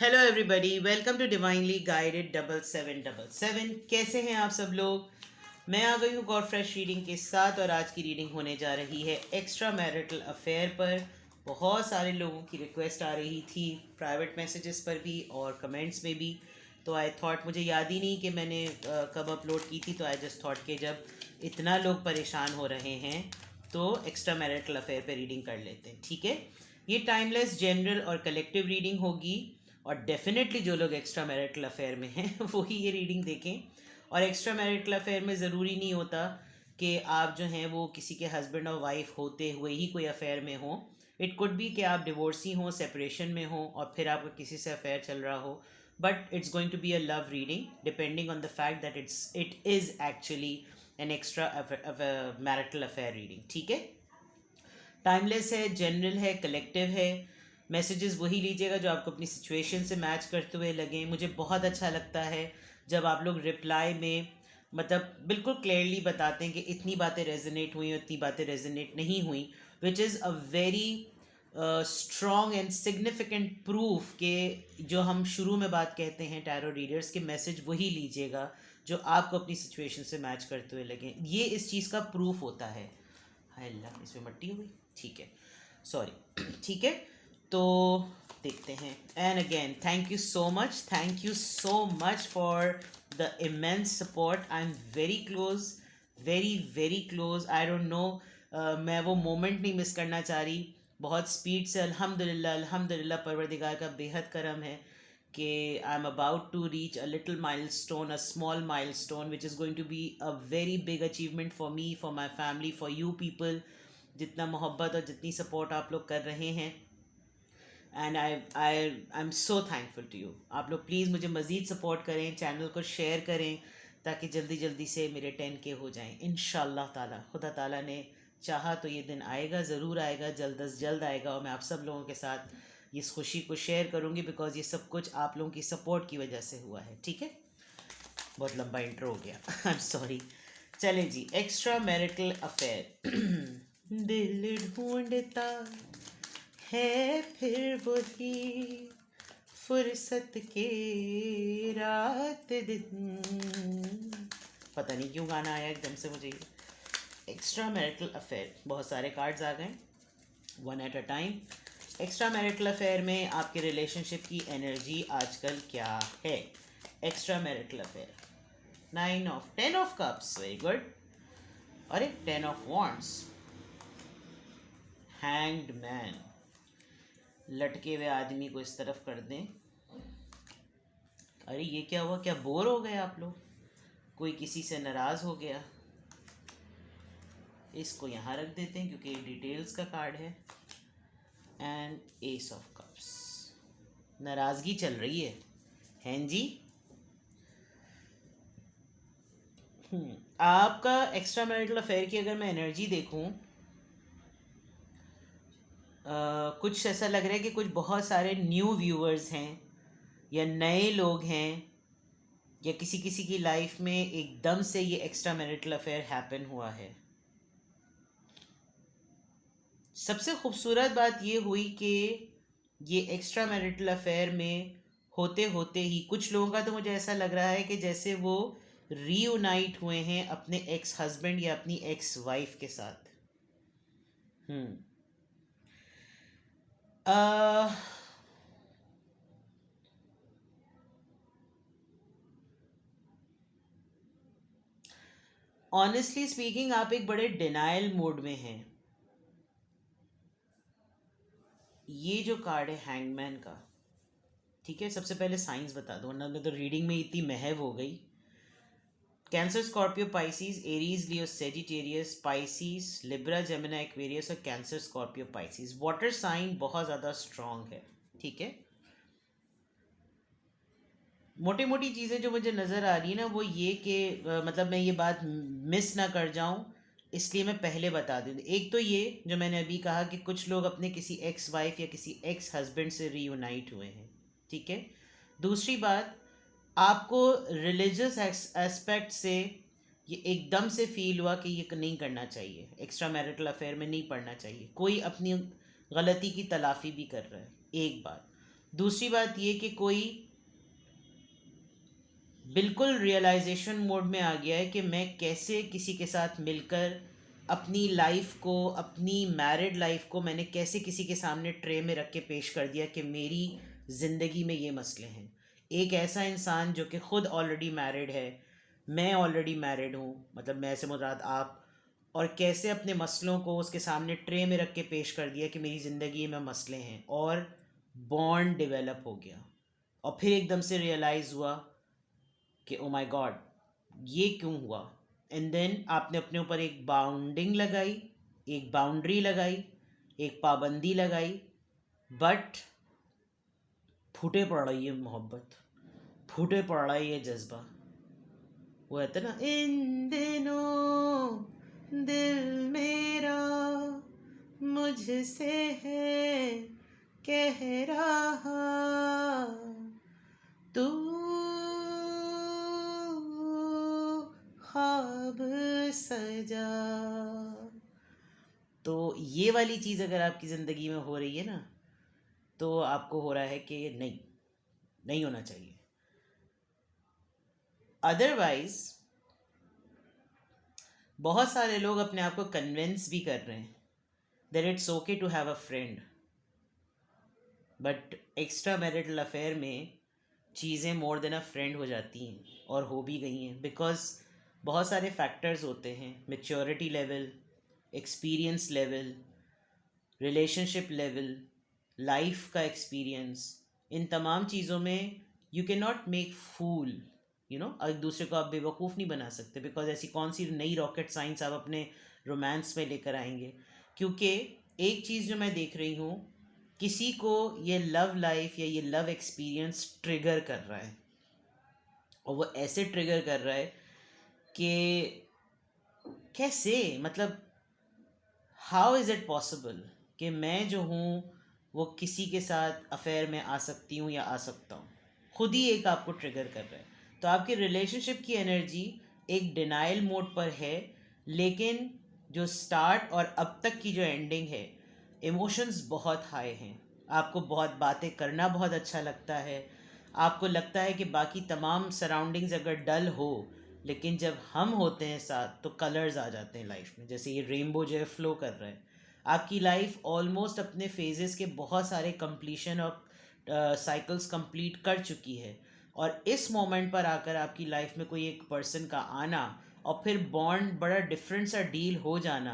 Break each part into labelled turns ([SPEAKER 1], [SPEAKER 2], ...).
[SPEAKER 1] Hello everybody, welcome to divinely guided 7777। कैसे हैं आप सब लोग? मैं आ गई हूँ गॉड फ्रेश रीडिंग के साथ और आज की रीडिंग होने जा रही है एक्स्ट्रा मैरिटल अफेयर पर। बहुत सारे लोगों की रिक्वेस्ट आ रही थी प्राइवेट मैसेजेस पर भी और कमेंट्स में भी। तो आई थॉट, मुझे याद ही नहीं कि मैंने कब अपलोड की थी, तो आई जस्ट थॉट कि जब इतना लोग परेशान हो रहे हैं तो एक्स्ट्रा मैरिटल अफेयर पे रीडिंग कर लेते हैं। ठीक है, ये टाइमलेस जनरल और कलेक्टिव रीडिंग होगी और डेफिनेटली जो लोग एक्स्ट्रा मैरिटल अफेयर में हैं वो ही ये रीडिंग देखें। और एक्स्ट्रा मैरिटल अफेयर में ज़रूरी नहीं होता कि आप जो हैं वो किसी के हस्बैंड और वाइफ होते हुए ही कोई अफेयर में हो। इट कुड बी कि आप डिवोर्सी हों, सेपरेशन में हो और फिर आपका किसी से अफेयर चल रहा हो, but it's going to be a love reading depending on the fact that it is actually an extra marital affair reading. ठीक है, टाइमलेस है, जनरल है, कलेक्टिव है। मैसेजेस वही लीजिएगा जो आपको अपनी सिचुएशन से मैच करते हुए लगें। मुझे बहुत अच्छा लगता है जब आप लोग रिप्लाई में मतलब बिल्कुल क्लियरली बताते हैं कि इतनी बातें रेजोनेट हुई और इतनी बातें रेजोनेट नहीं हुई, विच is a very strong and significant proof के जो हम शुरू में बात कहते हैं टैरो रीडर्स के, मैसेज वही लीजिएगा जो आपको अपनी सिचुएशन से मैच करते हुए लगें। ये इस चीज़ का प्रूफ होता है। हाय अल्लाह, इसमें मट्टी हो गई। ठीक है, सॉरी। ठीक है, तो देखते हैं। And again thank you so much for the immense support. I am very close, very very close. I don't know, मैं वो मोमेंट नहीं मिस करना चाह रही। बहुत स्पीड से अल्हम्दुलिल्लाह अल्हम्दुलिल्लाह परवरदिगार का बेहद करम है कि I am about to reach a little milestone, a small milestone which is going to be a very big achievement for me, for my family, for you people. जितना मोहब्बत और जितनी सपोर्ट आप लोग कर रहे हैं, and I am so thankful to you. आप लोग प्लीज़ मुझे मज़ीद सपोर्ट करें, चैनल को शेयर करें ताकि जल्दी जल्दी से मेरे 10K हो जाएं इंशाल्लाह ताला। खुदा ताला ने चाहा तो ये दिन आएगा, ज़रूर आएगा, जल्द अज जल्द आएगा और मैं आप सब लोगों के साथ इस खुशी को शेयर करूँगी बिकॉज ये सब कुछ आप लोगों की सपोर्ट की वजह से हुआ है। ठीक है, बहुत लंबा इंट्रो हो गया, आई एम सॉरी। चले जी, एक्स्ट्रा मैरिटल अफेयर। दिल ढूंढता है फिर वही फुर्सत के रात दिन। पता नहीं क्यों गाना आया एकदम से मुझे। एक्स्ट्रा मैरिटल अफेयर, बहुत सारे कार्ड्स आ गए, one at a time. Extra marital affair में आपके रिलेशनशिप की एनर्जी आजकल क्या है? Extra marital affair, 10 of cups, very good. अरे 10 ऑफ वॉन्ड्स, हैंग्ड मैन, लटके हुए आदमी को इस तरफ कर दें। अरे ये क्या हुआ? क्या बोर हो गए आप लोग? कोई किसी से नाराज़ हो गया? इसको यहाँ रख देते हैं क्योंकि ये डिटेल्स का कार्ड है। एंड एस ऑफ कप्स, नाराज़गी चल रही है जी। आपका एक्स्ट्रा मैरिटल अफेयर की अगर मैं एनर्जी देखूं, कुछ ऐसा लग रहा है कि कुछ बहुत सारे न्यू व्यूअर्स हैं या नए लोग हैं या किसी किसी की लाइफ में एकदम से ये एक्स्ट्रा मैरिटल अफेयर हैपन हुआ है। सबसे खूबसूरत बात ये हुई कि ये एक्स्ट्रा मैरिटल अफेयर में होते होते ही कुछ लोगों का तो मुझे ऐसा लग रहा है कि जैसे वो रीयूनाइट हुए हैं अपने एक्स हस्बैंड या अपनी एक्स वाइफ के साथ। ऑनेस्टली स्पीकिंग, आप एक बड़े डिनाइल मोड में हैं। ये जो कार्ड है हैंगमैन का, ठीक है, सबसे पहले साइंस बता दो वरना तो रीडिंग में इतनी महव हो गई। Cancer, Scorpio, Pisces, Aries, Leo, Sagittarius, Pisces, Libra, Gemini, Aquarius और Cancer, Scorpio, Pisces. Water sign बहुत ज़्यादा स्ट्रॉन्ग है। ठीक है, मोटी मोटी चीज़ें जो मुझे नज़र आ रही है ना वो ये कि मतलब मैं ये बात मिस ना कर जाऊं, इसलिए मैं पहले बता दूँ। एक तो ये जो मैंने अभी कहा कि कुछ लोग अपने किसी एक्स वाइफ या किसी एक्स हस्बैंड से रीयूनाइट हुए हैं। ठीक है, दूसरी बात, आपको रिलीजियस एस्पेक्ट से ये एकदम से फील हुआ कि ये नहीं करना चाहिए, एक्स्ट्रा मैरिटल अफेयर में नहीं पड़ना चाहिए। कोई अपनी गलती की तलाफ़ी भी कर रहा है, एक बात। दूसरी बात ये कि कोई बिल्कुल रियलाइजेशन मोड में आ गया है कि मैं कैसे किसी के साथ मिलकर अपनी लाइफ को, अपनी मैरिड लाइफ को मैंने कैसे किसी के सामने ट्रे में रख के पेश कर दिया कि मेरी ज़िंदगी में ये मसले हैं। एक ऐसा इंसान जो कि ख़ुद ऑलरेडी मैरिड है, मैं ऑलरेडी मैरिड हूँ, मतलब मैं से मुराद आप, और कैसे अपने मसलों को उसके सामने ट्रे में रख के पेश कर दिया कि मेरी ज़िंदगी में मसले हैं, और बॉन्ड डेवलप हो गया। और फिर एकदम से रियलाइज़ हुआ कि ओ माय गॉड, ये क्यों हुआ। एंड देन आपने अपने ऊपर एक बाउंडिंग लगाई, एक बाउंड्री लगाई, एक पाबंदी लगाई, बट फूटे पड़ रही है मोहब्बत, फूटे पड़ रहा है ये जज्बा। वो कहते ना, इन दिनों दिल मेरा मुझसे है कह रहा, तू ख्वाब सजा। तो ये वाली चीज़ अगर आपकी ज़िंदगी में हो रही है ना, तो आपको हो रहा है कि नहीं, नहीं होना चाहिए। अदरवाइज बहुत सारे लोग अपने आप को कन्विंस भी कर रहे हैं that it's okay to have a friend, but extra marital affair में चीज़ें मोर देन अ फ्रेंड हो जाती हैं, और हो भी गई हैं, बिकॉज बहुत सारे फैक्टर्स होते हैं, maturity level, experience level, relationship level, life का एक्सपीरियंस। इन तमाम चीज़ों में यू कैन नॉट मेक फूल, एक दूसरे को आप बेवकूफ़ नहीं बना सकते, बिकॉज ऐसी कौन सी नई रॉकेट साइंस आप अपने रोमांस में लेकर आएंगे। क्योंकि एक चीज़ जो मैं देख रही हूँ, किसी को ये लव लाइफ या ये लव एक्सपीरियंस ट्रिगर कर रहा है, और वो ऐसे ट्रिगर कर रहा है कि कैसे, मतलब हाउ इज़ इट पॉसिबल कि मैं जो हूँ वो किसी के साथ अफेयर में आ सकती हूँ या आ सकता हूँ। खुद ही एक आपको ट्रिगर कर रहा है। तो आपकी रिलेशनशिप की एनर्जी एक डिनाइल मोड पर है, लेकिन जो स्टार्ट और अब तक की जो एंडिंग है, इमोशंस बहुत हाई हैं। आपको बहुत बातें करना बहुत अच्छा लगता है, आपको लगता है कि बाकी तमाम सराउंडिंग्स अगर डल हो, लेकिन जब हम होते हैं साथ तो कलर्स आ जाते हैं लाइफ में, जैसे ये रेनबो जो है फ्लो कर रहा है। आपकी लाइफ ऑलमोस्ट अपने फेजेस के बहुत सारे कंप्लीशन और साइकिल्स कंप्लीट कर चुकी है, और इस मोमेंट पर आकर आपकी लाइफ में कोई एक पर्सन का आना और फिर बॉन्ड बड़ा डिफरेंट सा डील हो जाना,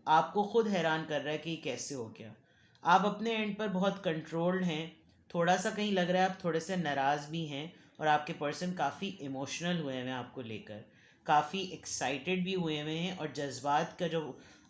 [SPEAKER 1] आपको खुद हैरान कर रहा है कि ये कैसे हो गया। आप अपने एंड पर बहुत कंट्रोल्ड हैं, थोड़ा सा कहीं लग रहा है आप थोड़े से नाराज़ भी हैं, और आपके पर्सन काफ़ी इमोशनल हुए हैं आपको लेकर, काफ़ी एक्साइटेड भी हुए हुए हैं, और जज्बात का जो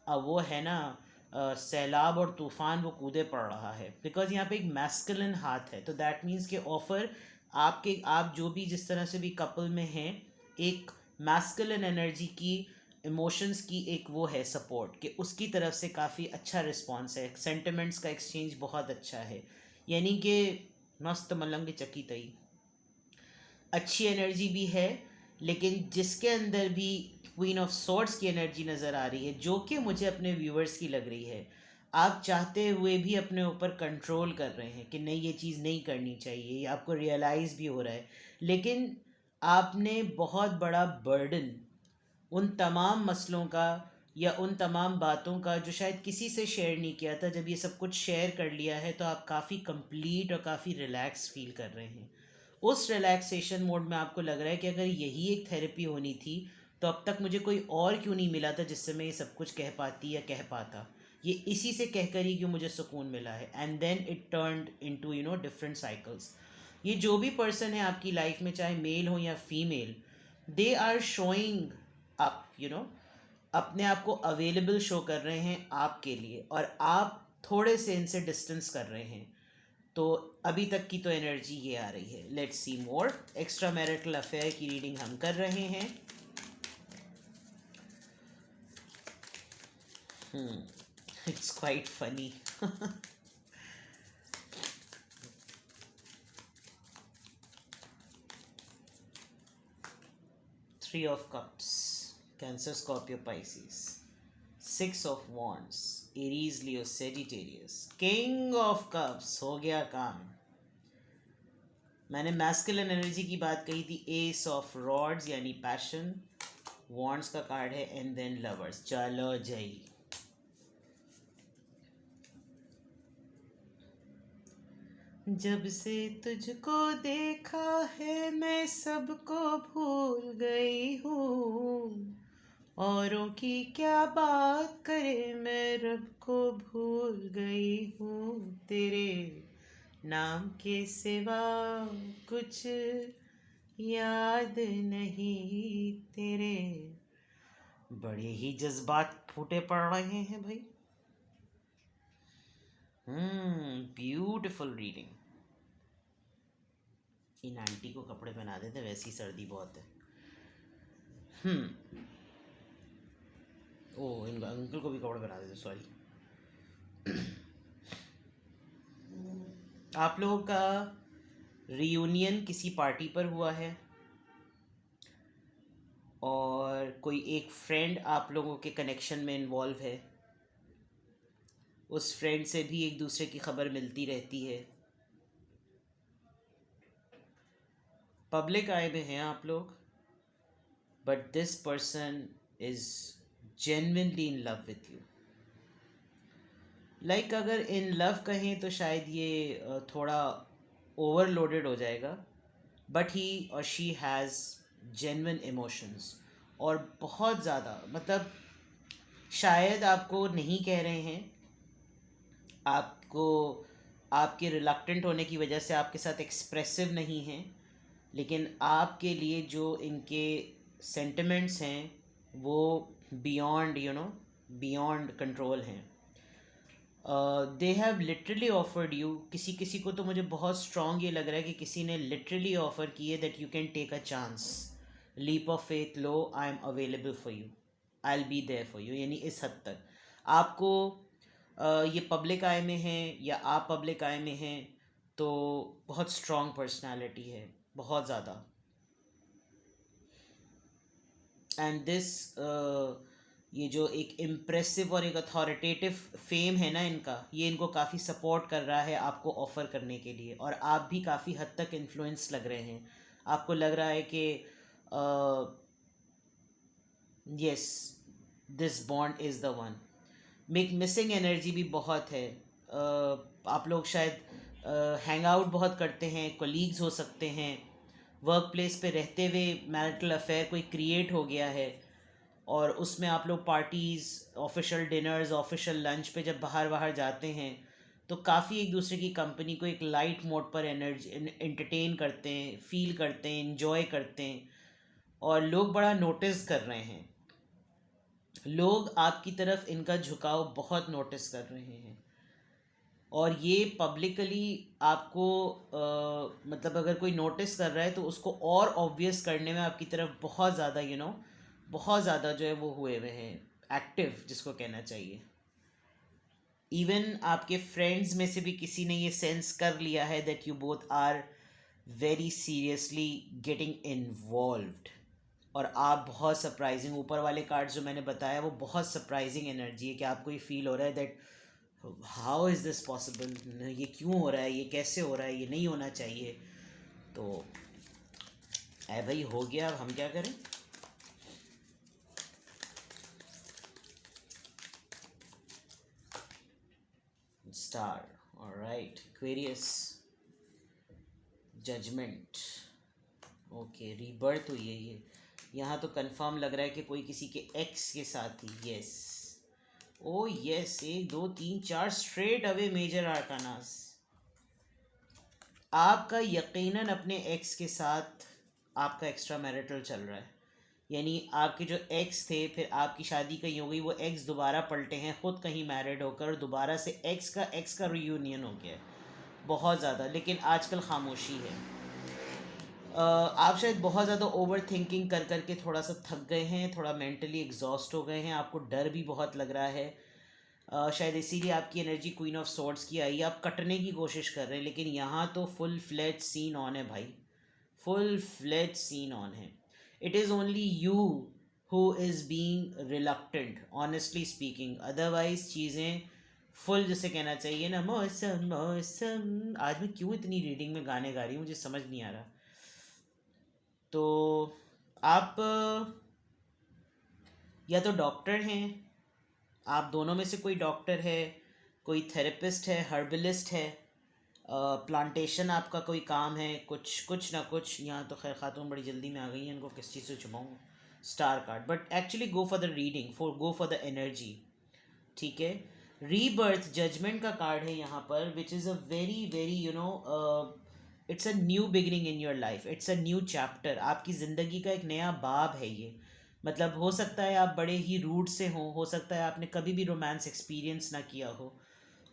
[SPEAKER 1] वो है ना, सैलाब और तूफ़ान वो कूदे पड़ रहा है, बिकॉज यहाँ पे एक मैस्कुलिन हाथ है। तो दैट मीन्स के ऑफ़र आपके, आप जो भी जिस तरह से भी कपल में हैं, एक मैस्कुलिन एनर्जी की, इमोशंस की एक वो है सपोर्ट, कि उसकी तरफ से काफ़ी अच्छा रिस्पॉन्स है, सेंटिमेंट्स का एक्सचेंज बहुत अच्छा है, यानी कि मस्त मलंग चकी तई अच्छी एनर्जी भी है। लेकिन जिसके अंदर भी क्वीन ऑफ सॉर्ड्स की एनर्जी नज़र आ रही है, जो कि मुझे अपने व्यूअर्स की लग रही है, आप चाहते हुए भी अपने ऊपर कंट्रोल कर रहे हैं कि नहीं, ये चीज़ नहीं करनी चाहिए, ये आपको रियलाइज़ भी हो रहा है, लेकिन आपने बहुत बड़ा बर्डन उन तमाम मसलों का या उन तमाम बातों का जो शायद किसी से शेयर नहीं किया था, जब ये सब कुछ शेयर कर लिया है, तो आप काफ़ी कंप्लीट और काफ़ी रिलैक्स फील कर रहे हैं। उस रिलैक्सेशन मोड में आपको लग रहा है कि अगर यही एक थेरेपी होनी थी, तो अब तक मुझे कोई और क्यों नहीं मिला था जिससे मैं ये सब कुछ कह पाती या कह पाता, ये इसी से कहकर ही क्यों मुझे सुकून मिला है। And then it turned into different cycles. ये जो भी पर्सन है आपकी लाइफ में, चाहे मेल हो या female, they are showing up, अपने आप को अवेलेबल शो कर रहे हैं आपके लिए, और आप थोड़े से इनसे डिस्टेंस कर रहे हैं। तो अभी तक की तो एनर्जी ये आ रही है। Let's C more. Extra marital affair की रीडिंग हम कर रहे हैं। It's quite funny. 3 of Cups, Cancer, Scorpio, Pisces. 6 of Wands, Aries, Leo, Sagittarius. King of Cups, हो गया काम। मैंने मैस्कुलिन एनर्जी की बात कही थी, एस ऑफ रॉड्स यानी पैशन, वॉन्ड्स का कार्ड है, एंड देन लवर्स। चलो जय। जब से तुझको देखा है मैं सबको भूल गई हूँ, औरों की क्या बात करे मैं रब को भूल गई हूँ, तेरे नाम के सिवा कुछ याद नहीं तेरे। बड़े ही जज्बात फूटे पड़ रहे हैं भाई। Beautiful reading. इन आंटी को कपड़े पहना देते, वैसी सर्दी बहुत है। ओ, इन अंकल को भी कपड़े पहना देते, सॉरी। आप लोगों का रियूनियन किसी पार्टी पर हुआ है और कोई एक फ्रेंड आप लोगों के कनेक्शन में इन्वॉल्व है, उस फ्रेंड से भी एक दूसरे की खबर मिलती रहती है। पब्लिक आई में हैं आप लोग, but this person is genuinely in love with you. Like अगर इन लव कहें तो शायद ये थोड़ा ओवरलोडेड हो जाएगा, बट ही और शी हैज़ जेन्युइन इमोशंस, और बहुत ज़्यादा, मतलब शायद आपको नहीं कह रहे हैं, आपको आपके रिलक्टेंट होने की वजह से आपके साथ एक्सप्रेसिव नहीं हैं, लेकिन आपके लिए जो इनके सेंटिमेंट्स हैं वो बियॉन्ड बियॉन्ड कंट्रोल हैं। They have literally offered you, किसी किसी को तो मुझे बहुत स्ट्रॉन्ग ये लग रहा है कि किसी ने लिटरली ऑफर की है that you can take a chance, leap of faith लो, I am available for you, I will be there for you. यानी इस हद तक आपको ये पब्लिक आई में हैं या आप पब्लिक आई में हैं तो बहुत स्ट्रॉन्ग पर्सनालिटी है, बहुत ज़्यादा। एंड दिस ये जो एक इम्प्रेसिव और एक अथॉरिटेटिव फेम है ना इनका, ये इनको काफ़ी सपोर्ट कर रहा है आपको ऑफ़र करने के लिए, और आप भी काफ़ी हद तक इन्फ्लुएंस लग रहे हैं। आपको लग रहा है कि yes, this bond is the one. Missing energy भी बहुत है। आप लोग शायद हैंग आउट बहुत करते हैं, कोलीग्स हो सकते हैं, वर्क प्लेस पे रहते हुए मैरिटल अफेयर कोई क्रिएट हो गया है, और उसमें आप लोग parties, official dinners, official lunch पे जब बाहर बाहर जाते हैं तो काफ़ी एक दूसरे की कंपनी को एक लाइट मोड पर एनर्जी एंटरटेन करते हैं, फील करते हैं, इन्जॉय करते हैं, और लोग बड़ा नोटिस कर रहे हैं। लोग आपकी तरफ इनका झुकाव बहुत नोटिस कर रहे हैं, और ये पब्लिकली आपको मतलब अगर कोई नोटिस कर रहा है तो उसको और ऑब्वियस करने में आपकी तरफ बहुत ज़्यादा बहुत ज़्यादा जो है वो हुए हुए हैं, एक्टिव जिसको कहना चाहिए। इवन आपके फ्रेंड्स में से भी किसी ने ये सेंस कर लिया है that you both are very seriously getting involved, और आप बहुत सरप्राइजिंग, ऊपर वाले कार्ड्स जो मैंने बताया वो बहुत सरप्राइजिंग एनर्जी है कि आपको ये फील हो रहा है that how is this possible, ये क्यों हो रहा है, ये कैसे हो रहा है, ये नहीं होना चाहिए। तो ऐ भाई हो गया, अब हम क्या करें। Star, alright, Aquarius, judgment, okay, rebirth हुई है ये। यहाँ तो कंफर्म लग रहा है कि कोई किसी के एक्स के साथ ही, yes, oh yes, 1 2 3 4 straight away major arcanas. आपका यकीनन अपने एक्स के साथ आपका एक्स्ट्रा मैरिटल चल रहा है, यानी आपके जो एक्स थे, फिर आपकी शादी कहीं हो गई, वो एक्स दोबारा पलटे हैं खुद कहीं मैरिड होकर, दोबारा से एक्स का रियूनियन हो गया है बहुत ज़्यादा, लेकिन आजकल खामोशी है। आप शायद बहुत ज़्यादा ओवर थिंकिंग कर करके थोड़ा सा थक गए हैं, थोड़ा मेंटली एग्जॉस्ट हो गए हैं, आपको डर भी बहुत लग रहा है। शायद इसीलिए आपकी एनर्जी क्वीन ऑफ सॉर्ड्स की आई, आप कटने की कोशिश कर रहे हैं, लेकिन यहाँ तो फुल फ्लेज सीन ऑन है भाई, फुल फ्लेज सीन ऑन है। It is only you who is being reluctant, honestly speaking, otherwise चीज़ें फुल जिसे कहना चाहिए ना, मौसम मौसम। आज मैं क्यों इतनी रीडिंग में गाने गा रही हूँ, मुझे समझ नहीं आ रहा। तो आप या तो डॉक्टर हैं, आप दोनों में से कोई डॉक्टर है, कोई थेरेपिस्ट है, हर्बलिस्ट है, प्लांटेशन आपका कोई काम है, कुछ कुछ ना कुछ। यहाँ तो खैर खातून बड़ी जल्दी में आ गई हैं, इनको किस चीज़ से छुपाऊँ। Star card, but actually go for the reading, for go for the energy. ठीक है। रीबर्थ जजमेंट का कार्ड है यहाँ पर, which is a very very it's a new beginning in your life, it's a new chapter. आपकी ज़िंदगी का एक नया बाब है ये। मतलब हो सकता है आप बड़े ही रूट से हो सकता है आपने कभी भी रोमांस एक्सपीरियंस ना किया हो,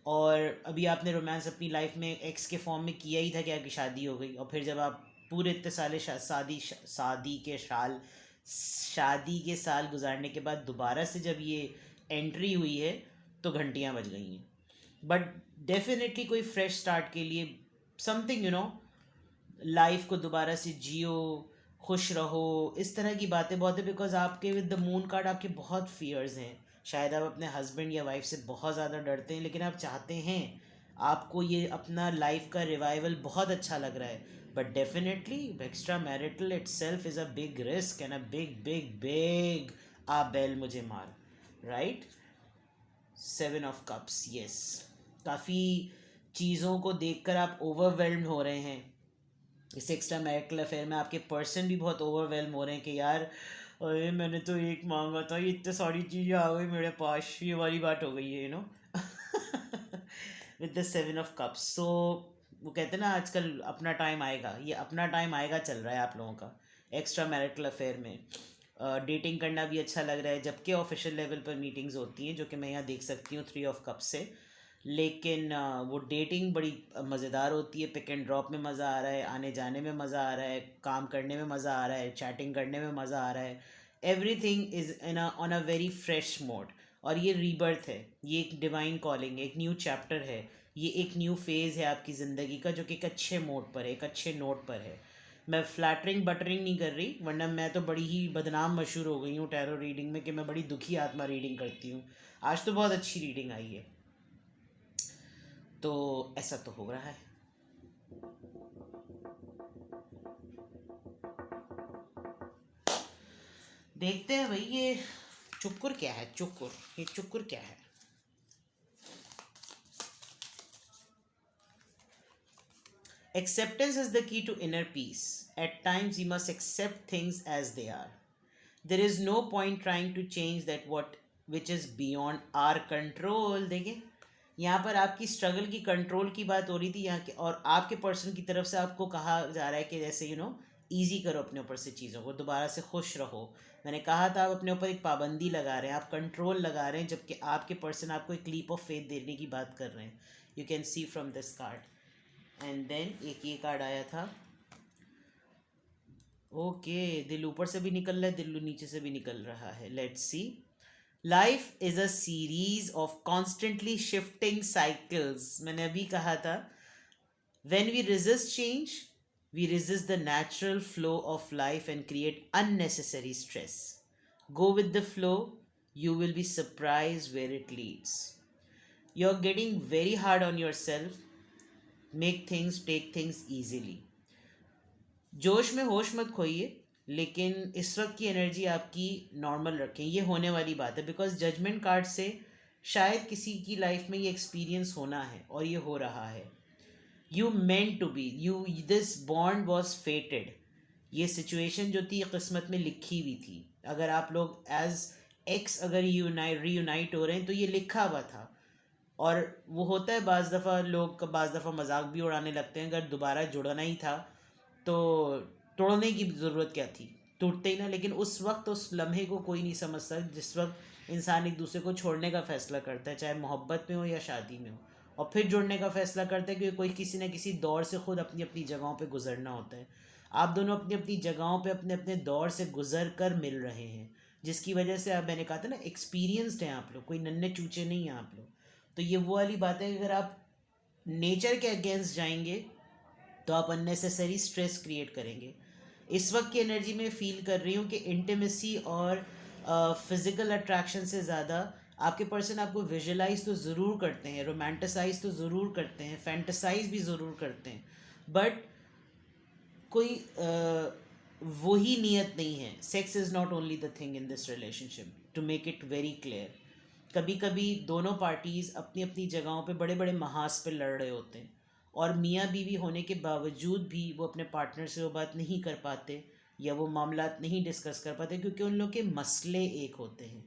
[SPEAKER 1] और अभी आपने रोमांस अपनी लाइफ में एक्स के फॉर्म में किया ही था कि आपकी शादी हो गई, और फिर जब आप पूरे इतने साले शादी के साल गुजारने के बाद दोबारा से जब ये एंट्री हुई है, तो घंटियाँ बज गई हैं। बट डेफिनेटली कोई फ्रेश स्टार्ट के लिए समथिंग, लाइफ को दोबारा से जियो, खुश रहो, इस तरह की बातें बहुत है। बिकॉज आपके विद द मून कार्ड आपके बहुत फियर्स हैं। शायद आप अपने हस्बैंड या वाइफ से बहुत ज़्यादा डरते हैं, लेकिन आप चाहते हैं, आपको ये अपना लाइफ का रिवाइवल बहुत अच्छा लग रहा है। But definitely extra marital itself is a big risk and a big big big आ बेल मुझे मार, राइट। 7 of cups, yes. काफ़ी चीज़ों को देखकर आप ओवरवेल्म्ड हो रहे हैं। इस एक्स्ट्रा मैरिटल अफेयर में आपके पर्सन भी बहुत ओवरवेल्म हो रहे हैं कि यार, अरे मैंने तो एक मांगा था, ये इतने सारी चीज़ें आ गई मेरे पास, ये वाली बात हो गई है, विद द 7 ऑफ कप्स। सो वो कहते हैं ना, आजकल अपना टाइम आएगा, ये अपना टाइम आएगा चल रहा है आप लोगों का एक्स्ट्रा मैरिटल अफेयर में। डेटिंग करना भी अच्छा लग रहा है, जबकि ऑफिशियल लेवल पर मीटिंग्स होती हैं, जो कि मैं यहाँ देख सकती हूँ 3 ऑफ कप्स से। लेकिन वो डेटिंग बड़ी मज़ेदार होती है, पिक एंड ड्रॉप में मज़ा आ रहा है, आने जाने में मज़ा आ रहा है, काम करने में मज़ा आ रहा है, चैटिंग करने में मज़ा आ रहा है। Everything is in on a very fresh mode. और ये रीबर्थ है, ये एक डिवाइन कॉलिंग है, एक न्यू चैप्टर है, ये एक न्यू फेज़ है आपकी ज़िंदगी का, जो कि एक अच्छे मोड पर है, एक अच्छे नोट पर है। मैं फ्लैटरिंग बटरिंग नहीं कर रही, वरना मैं तो बड़ी ही बदनाम मशहूर हो गई हूँ टैरो रीडिंग में कि मैं बड़ी दुखी आत्मा रीडिंग करती हूँ। आज तो बहुत अच्छी रीडिंग आई है, तो ऐसा तो हो रहा है। देखते हैं भाई, ये चुक्कुर क्या है, चुक्कुर, ये चुक्कुर क्या है। Acceptance is the key to inner peace. At times, you must accept things as they are. There is no point trying to change that which is beyond our control. देखिए, यहाँ पर आपकी स्ट्रगल की कंट्रोल की बात हो रही थी यहाँ के, और आपके पर्सन की तरफ से आपको कहा जा रहा है कि जैसे ईजी करो अपने ऊपर से चीज़ों को, दोबारा से खुश रहो। मैंने कहा था आप अपने ऊपर एक पाबंदी लगा रहे हैं, आप कंट्रोल लगा रहे हैं, जबकि आपके पर्सन आपको एक लीप ऑफ फेथ देने की बात कर रहे हैं। You can see from this card. And then एक ये कार्ड आया था, ओके, दिल ऊपर से भी निकल रहा है, दिल नीचे से भी निकल रहा है। Let's see. Life is a series of constantly shifting cycles. मैंने अभी कहा था, when we resist change, we resist the natural flow of life and create unnecessary stress. Go with the flow, you will be surprised where it leads. You're getting very hard on yourself. Take things easily. जोश में होश मत खोइए, लेकिन इस वक्त की energy आपकी normal रखें, ये होने वाली बात है। बिकॉज जजमेंट कार्ड से शायद किसी की लाइफ में ये एक्सपीरियंस होना है, और ये हो रहा है। You meant to be, you this bond was fated. ये सिचुएशन जो थी किस्मत में लिखी हुई थी। अगर आप लोग एज एक्स अगर रीयूनाइट हो रहे हैं, तो ये लिखा हुआ था। और वो होता है बाज़ दफ़ा लोग बाज़ दफ़ा मजाक भी उड़ाने लगते हैं, अगर दोबारा जुड़ना ही था तो तोड़ने की ज़रूरत क्या थी, टूटते ही ना। लेकिन उस वक्त उस लम्हे को कोई नहीं समझता जिस वक्त इंसान एक दूसरे को छोड़ने का फ़ैसला करता है, चाहे मोहब्बत में हो या शादी में हो, और फिर जुड़ने का फ़ैसला करता है, क्योंकि कोई किसी न किसी दौर से खुद अपनी अपनी जगहों पे गुजरना होता है। आप दोनों अपनी अपनी जगहों पे अपने अपने दौर से गुजर कर मिल रहे हैं, जिसकी वजह से अब मैंने कहा था ना, एक्सपीरियंसड हैं आप लोग, कोई नन्हे चूचे नहीं हैं आप लोग। तो ये वो वाली बात है कि अगर आप नेचर के अगेंस्ट जाएंगे, तो आप अननेसेसरी स्ट्रेस क्रिएट करेंगे। इस वक्त की एनर्जी में फील कर रही हूँ कि इंटीमेसी और फिज़िकल अट्रैक्शन से ज़्यादा आपके पर्सन आपको विजुलाइज तो ज़रूर करते हैं, रोमांटिसाइज तो ज़रूर करते हैं, फैंटसाइज भी ज़रूर करते हैं, बट कोई वही नीयत नहीं है. Sex is not only the thing in this relationship, to make it very clear. कभी कभी दोनों पार्टीज़ अपनी अपनी जगहों पे बड़े बड़े महाज पे लड़ रहे होते हैं, और मियाँ बीवी होने के बावजूद भी वो अपने पार्टनर से वो बात नहीं कर पाते या वो मामलात नहीं डिस्कस कर पाते, क्योंकि उन लोग के मसले एक होते हैं.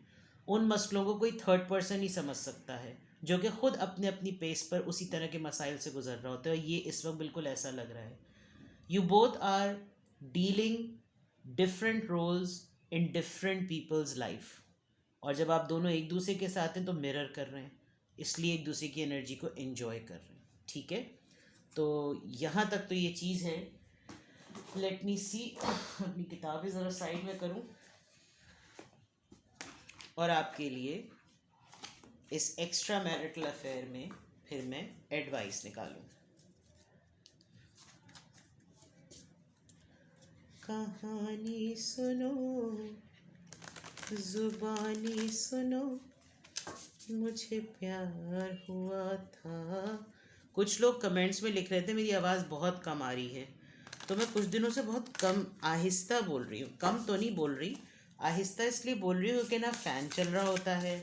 [SPEAKER 1] उन मसलों को कोई थर्ड पर्सन ही समझ सकता है, जो कि ख़ुद अपने अपनी पेस पर उसी तरह के मसाइल से गुजर रहा होता है. और ये इस वक्त बिल्कुल ऐसा लग रहा है. You both are dealing different roles in different people's life. और जब आप दोनों एक दूसरे के साथ हैं तो मिरर कर रहे हैं, इसलिए एक दूसरे की एनर्जी को एंजॉय कर रहे हैं. ठीक है, तो यहाँ तक तो ये चीज़ है. लेट मी सी, अपनी किताबें ज़रा साइड में करूँ और आपके लिए इस एक्स्ट्रा मैरिटल अफेयर में फिर मैं एडवाइस निकालूँ. कहानी सुनो, जुबानी सुनो, मुझे प्यार हुआ था. कुछ लोग कमेंट्स में लिख रहे थे मेरी आवाज़ बहुत कम आ रही है, तो मैं कुछ दिनों से बहुत कम आहिस्ता बोल रही हूँ. कम तो नहीं बोल रही, आहिस्ता इसलिए बोल रही हूँ कि ना फ़ैन चल रहा होता है,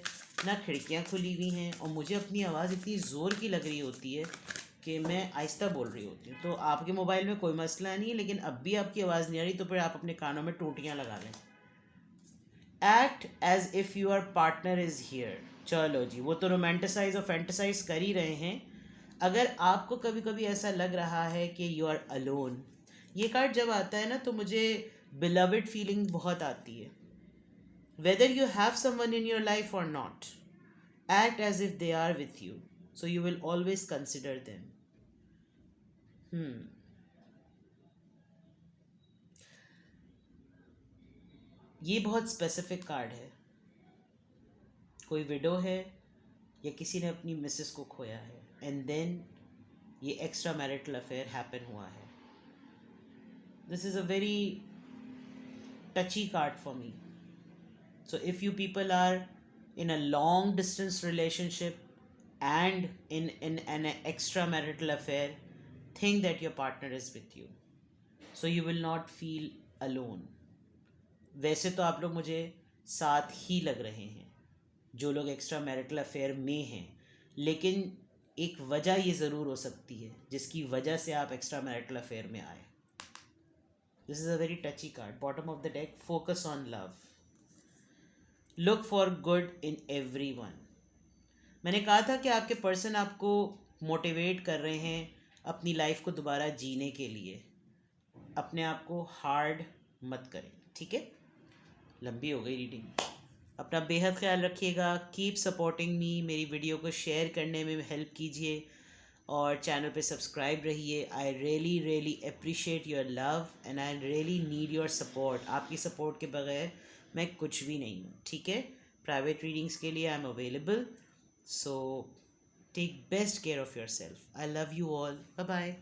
[SPEAKER 1] ना खिड़कियाँ खुली हुई हैं, और मुझे अपनी आवाज़ इतनी ज़ोर की लग रही होती है कि मैं आहिस्ता बोल रही होती हूँ. तो आपके मोबाइल में कोई मसला नहीं है, लेकिन अब भी आपकी आवाज़ नहीं आ रही तो फिर आप अपने कानों में टोटियाँ लगा लें. Act as if your partner is here. चलो जी, वो तो रोमांटिसाइज और फैंटसाइज कर ही रहे हैं. अगर आपको कभी कभी ऐसा लग रहा है कि यू आर अलोन, ये कार्ड जब आता है ना तो मुझे बिलवड फीलिंग बहुत आती है. Whether you have someone in your life or not, act as if they are with you, so you will always consider them. ये बहुत स्पेसिफिक कार्ड है. कोई विडो है या किसी ने अपनी मिसेस को खोया है, एंड देन ये एक्स्ट्रा मैरिटल अफेयर हैपन हुआ है. This is a very touchy card for me. So if you people are in a long distance relationship and in an extramarital affair, think that your partner is with you, so you will not feel alone. वैसे तो आप लोग मुझे साथ ही लग रहे हैं जो लोग एक्स्ट्रा मैरिटल अफेयर में हैं, लेकिन एक वजह ये ज़रूर हो सकती है जिसकी वजह से आप एक्स्ट्रा मैरिटल अफेयर में आए. This is a very touchy card. Bottom of the deck, focus on love, look for good in every one. मैंने कहा था कि आपके पर्सन आपको मोटिवेट कर रहे हैं अपनी लाइफ को दोबारा जीने के लिए. अपने आप को हार्ड मत करें, ठीक है. लंबी हो गई रीडिंग. अपना बेहद ख्याल रखिएगा. Keep supporting me. मेरी वीडियो को शेयर करने में हेल्प कीजिए और चैनल पे सब्सक्राइब रहिए. I really really appreciate your love and I really need your support. आपकी सपोर्ट के बगैर मैं कुछ भी नहीं हूँ, ठीक है. प्राइवेट रीडिंग्स के लिए I am available. So take best care of yourself. I love you all. Bye bye.